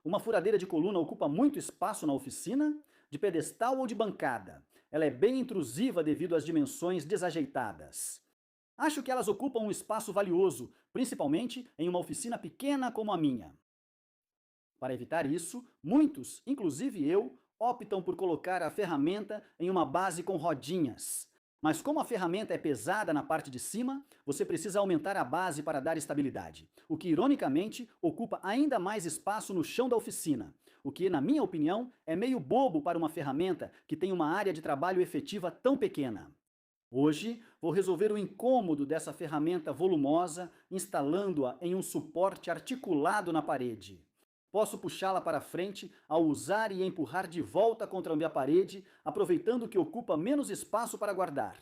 Uma furadeira de coluna ocupa muito espaço na oficina? De pedestal ou de bancada? Ela é bem intrusiva devido às dimensões desajeitadas. Acho que elas ocupam um espaço valioso, principalmente em uma oficina pequena como a minha. Para evitar isso, muitos, inclusive eu, optam por colocar a ferramenta em uma base com rodinhas. Mas como a ferramenta é pesada na parte de cima, você precisa aumentar a base para dar estabilidade, o que ironicamente ocupa ainda mais espaço no chão da oficina, o que, na minha opinião, é meio bobo para uma ferramenta que tem uma área de trabalho efetiva tão pequena. Hoje, vou resolver o incômodo dessa ferramenta volumosa instalando-a em um suporte articulado na parede. Posso puxá-la para frente ao usar e empurrar de volta contra a minha parede, aproveitando que ocupa menos espaço para guardar.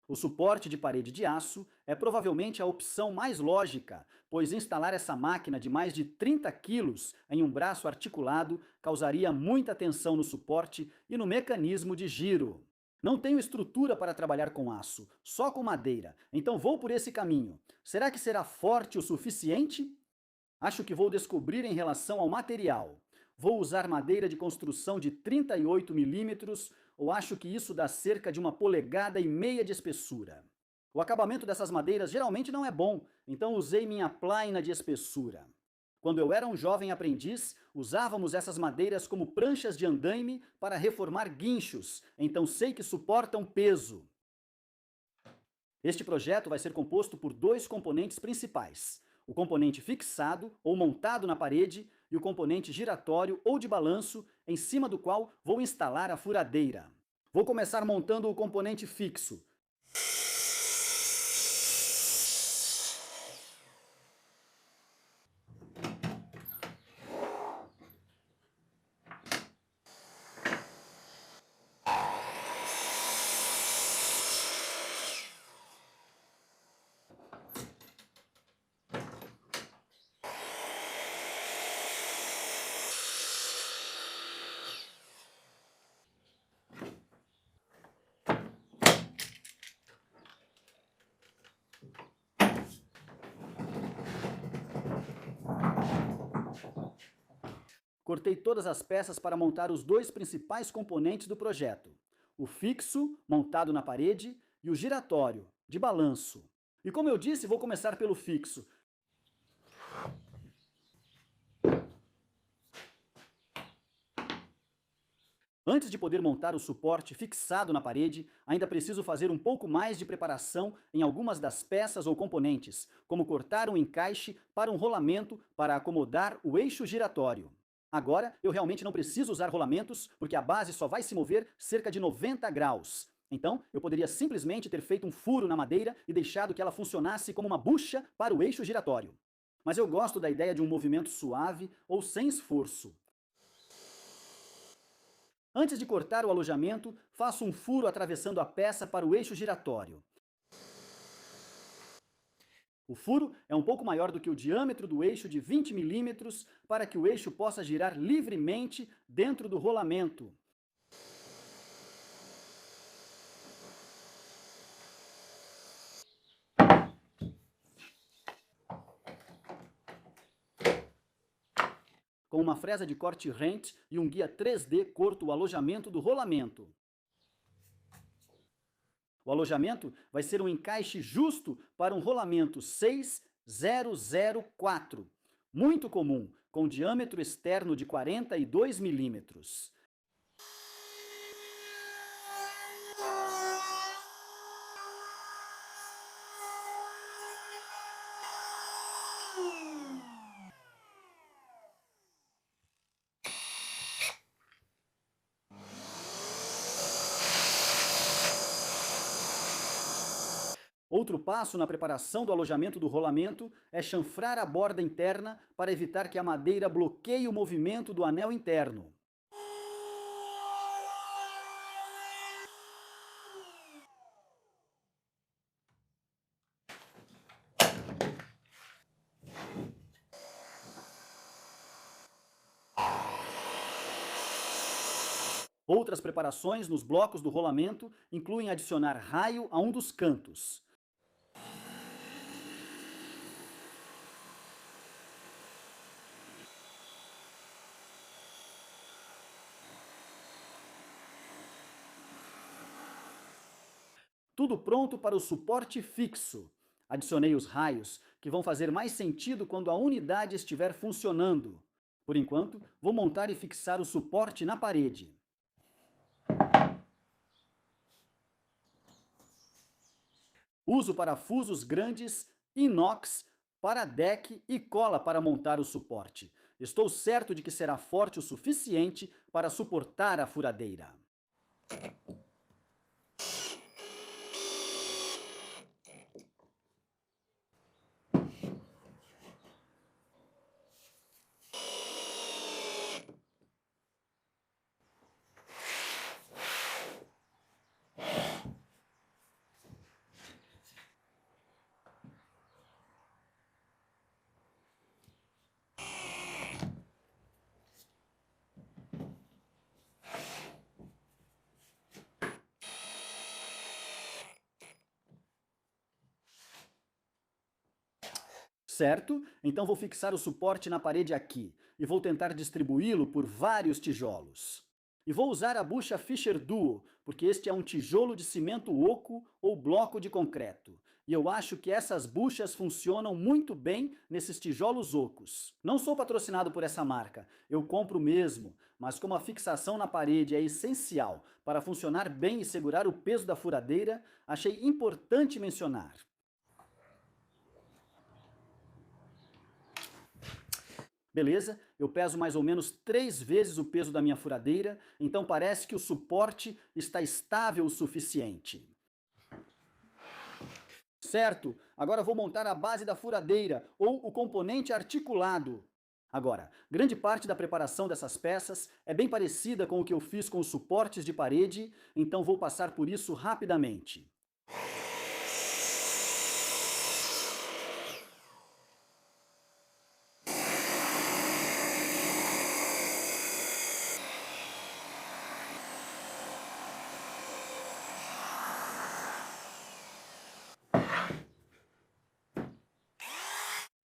O suporte de parede de aço é provavelmente a opção mais lógica, pois instalar essa máquina de mais de 30 quilos em um braço articulado causaria muita tensão no suporte e no mecanismo de giro. Não tenho estrutura para trabalhar com aço, só com madeira, então vou por esse caminho. Será que será forte o suficiente? Acho que vou descobrir em relação ao material. Vou usar madeira de construção de 38 milímetros ou acho que isso dá cerca de 1,5 polegadas de espessura. O acabamento dessas madeiras geralmente não é bom, então usei minha plaina de espessura. Quando eu era um jovem aprendiz, usávamos essas madeiras como pranchas de andaime para reformar guinchos, então sei que suportam peso. Este projeto vai ser composto por dois componentes principais: o componente fixado ou montado na parede e o componente giratório ou de balanço, em cima do qual vou instalar a furadeira. Vou começar montando o componente fixo. Cortei todas as peças para montar os dois principais componentes do projeto: o fixo, montado na parede, e o giratório, de balanço. E como eu disse, vou começar pelo fixo. Antes de poder montar o suporte fixado na parede, ainda preciso fazer um pouco mais de preparação em algumas das peças ou componentes, como cortar um encaixe para um rolamento para acomodar o eixo giratório. Agora, eu realmente não preciso usar rolamentos, porque a base só vai se mover cerca de 90 graus. Então, eu poderia simplesmente ter feito um furo na madeira e deixado que ela funcionasse como uma bucha para o eixo giratório. Mas eu gosto da ideia de um movimento suave ou sem esforço. Antes de cortar o alojamento, faço um furo atravessando a peça para o eixo giratório. O furo é um pouco maior do que o diâmetro do eixo de 20 milímetros para que o eixo possa girar livremente dentro do rolamento. Com uma fresa de corte rente e um guia 3D, corto o alojamento do rolamento. O alojamento vai ser um encaixe justo para um rolamento 6004, muito comum, com diâmetro externo de 42 milímetros. Outro passo na preparação do alojamento do rolamento é chanfrar a borda interna para evitar que a madeira bloqueie o movimento do anel interno. Outras preparações nos blocos do rolamento incluem adicionar raio a um dos cantos. Tudo pronto para o suporte fixo. Adicionei os raios, que vão fazer mais sentido quando a unidade estiver funcionando. Por enquanto, vou montar e fixar o suporte na parede. Uso parafusos grandes, inox, paradeck e cola para montar o suporte. Estou certo de que será forte o suficiente para suportar a furadeira. Certo? Então vou fixar o suporte na parede aqui e vou tentar distribuí-lo por vários tijolos. E vou usar a bucha Fischer Duo, porque este é um tijolo de cimento oco ou bloco de concreto. E eu acho que essas buchas funcionam muito bem nesses tijolos ocos. Não sou patrocinado por essa marca, eu compro mesmo, mas como a fixação na parede é essencial para funcionar bem e segurar o peso da furadeira, achei importante mencionar. Beleza? Eu peso mais ou menos 3 vezes o peso da minha furadeira, então parece que o suporte está estável o suficiente. Certo, agora vou montar a base da furadeira, ou o componente articulado. Agora, grande parte da preparação dessas peças é bem parecida com o que eu fiz com os suportes de parede, então vou passar por isso rapidamente.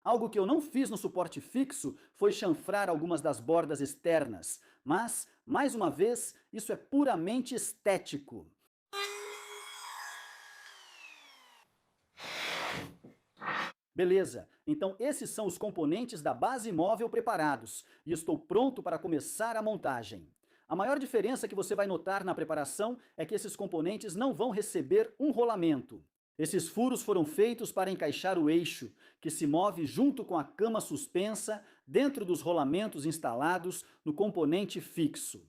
Algo que eu não fiz no suporte fixo foi chanfrar algumas das bordas externas, mas, mais uma vez, isso é puramente estético. Beleza, então esses são os componentes da base móvel preparados e estou pronto para começar a montagem. A maior diferença que você vai notar na preparação é que esses componentes não vão receber um rolamento. Esses furos foram feitos para encaixar o eixo, que se move junto com a cama suspensa dentro dos rolamentos instalados no componente fixo.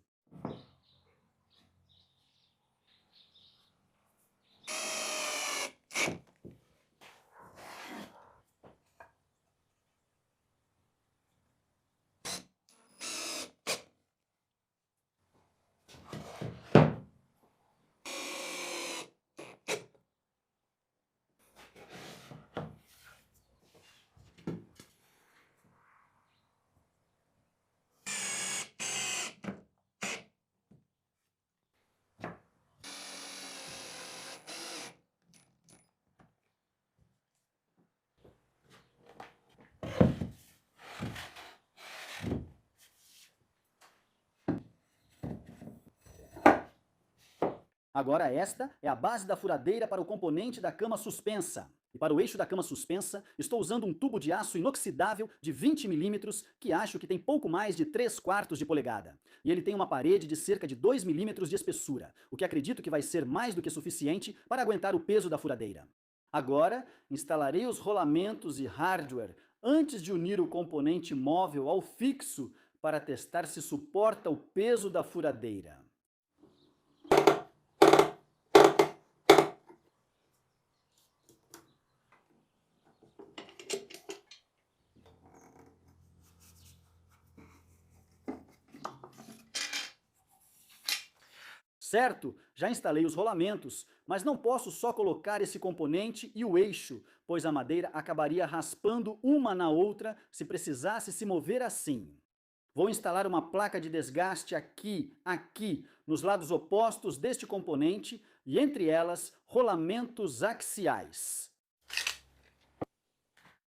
Agora esta é a base da furadeira para o componente da cama suspensa. E para o eixo da cama suspensa, estou usando um tubo de aço inoxidável de 20 milímetros, que acho que tem pouco mais de 3/4 de polegada. E ele tem uma parede de cerca de 2 milímetros de espessura, o que acredito que vai ser mais do que suficiente para aguentar o peso da furadeira. Agora, instalarei os rolamentos e hardware antes de unir o componente móvel ao fixo para testar se suporta o peso da furadeira. Certo, já instalei os rolamentos, mas não posso só colocar esse componente e o eixo, pois a madeira acabaria raspando uma na outra se precisasse se mover assim. Vou instalar uma placa de desgaste aqui, nos lados opostos deste componente e entre elas rolamentos axiais.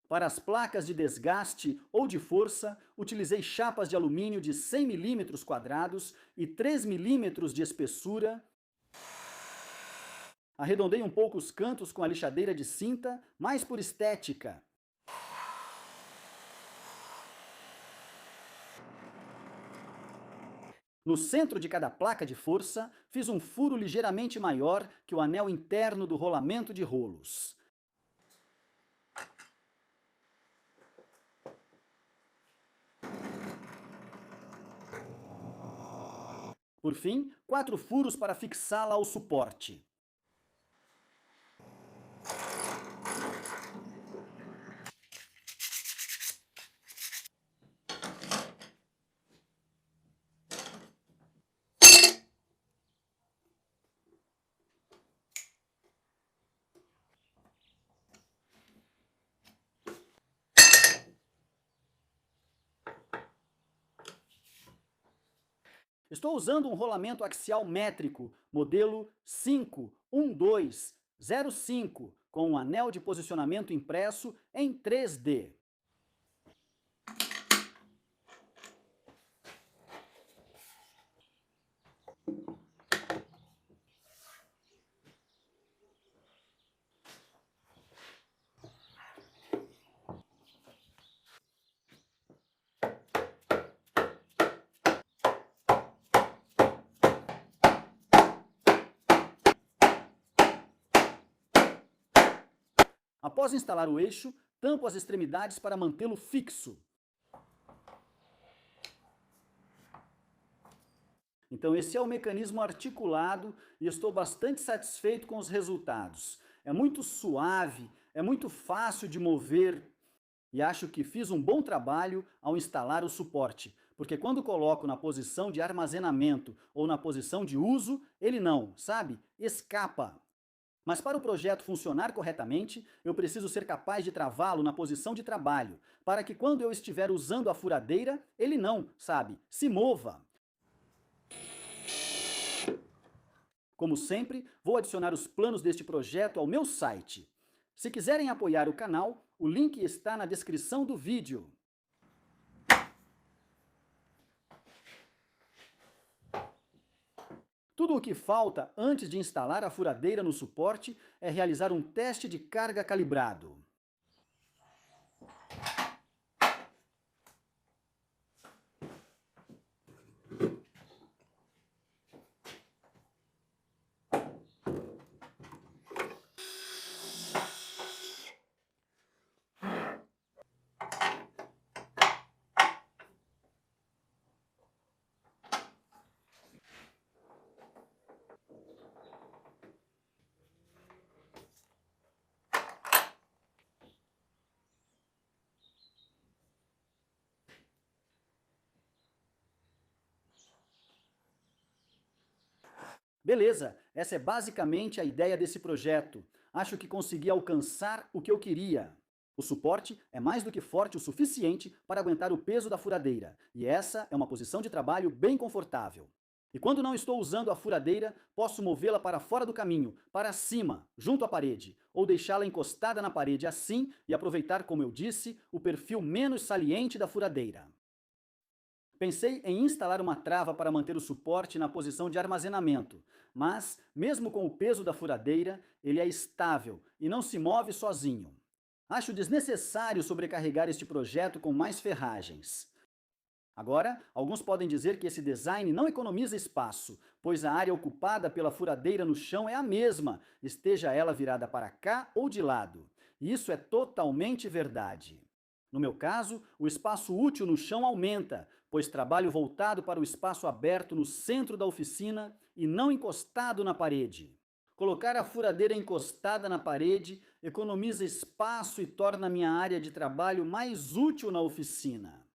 Para as placas de desgaste ou de força, utilizei chapas de alumínio de 100 milímetros quadrados e 3 milímetros de espessura Arredondei um pouco os cantos com a lixadeira de cinta, mais por estética. No centro de cada placa de força, fiz um furo ligeiramente maior que o anel interno do rolamento de rolos. Por fim, 4 furos para fixá-la ao suporte. Estou usando um rolamento axial métrico, modelo 51205, com um anel de posicionamento impresso em 3D. Após instalar o eixo, tampo as extremidades para mantê-lo fixo. Então esse é o mecanismo articulado e estou bastante satisfeito com os resultados. É muito suave, é muito fácil de mover e acho que fiz um bom trabalho ao instalar o suporte, porque quando coloco na posição de armazenamento ou na posição de uso, ele não, sabe, escapa. Mas para o projeto funcionar corretamente, eu preciso ser capaz de travá-lo na posição de trabalho, para que quando eu estiver usando a furadeira, ele não, sabe, se mova. Como sempre, vou adicionar os planos deste projeto ao meu site. Se quiserem apoiar o canal, o link está na descrição do vídeo. Tudo o que falta antes de instalar a furadeira no suporte é realizar um teste de carga calibrado. Beleza, essa é basicamente a ideia desse projeto. Acho que consegui alcançar o que eu queria. O suporte é mais do que forte o suficiente para aguentar o peso da furadeira, e essa é uma posição de trabalho bem confortável. E quando não estou usando a furadeira, posso movê-la para fora do caminho, para cima, junto à parede, ou deixá-la encostada na parede assim e aproveitar, como eu disse, o perfil menos saliente da furadeira. Pensei em instalar uma trava para manter o suporte na posição de armazenamento, mas, mesmo com o peso da furadeira, ele é estável e não se move sozinho. Acho desnecessário sobrecarregar este projeto com mais ferragens. Agora, alguns podem dizer que esse design não economiza espaço, pois a área ocupada pela furadeira no chão é a mesma, esteja ela virada para cá ou de lado. E isso é totalmente verdade. No meu caso, o espaço útil no chão aumenta, pois trabalho voltado para o espaço aberto no centro da oficina e não encostado na parede. Colocar a furadeira encostada na parede economiza espaço e torna minha área de trabalho mais útil na oficina.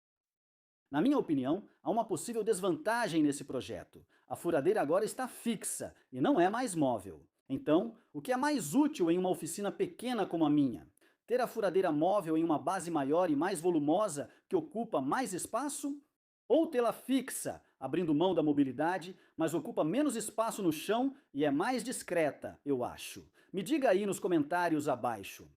Na minha opinião, há uma possível desvantagem nesse projeto. A furadeira agora está fixa e não é mais móvel. Então, o que é mais útil em uma oficina pequena como a minha? Ter a furadeira móvel em uma base maior e mais volumosa que ocupa mais espaço? Ou tê-la fixa, abrindo mão da mobilidade, mas ocupa menos espaço no chão e é mais discreta, eu acho. Me diga aí nos comentários abaixo.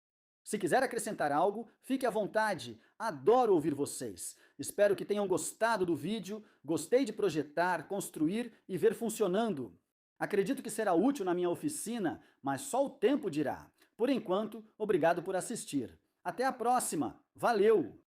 Se quiser acrescentar algo, fique à vontade. Adoro ouvir vocês. Espero que tenham gostado do vídeo, gostei de projetar, construir e ver funcionando. Acredito que será útil na minha oficina, mas só o tempo dirá. Por enquanto, obrigado por assistir. Até a próxima. Valeu!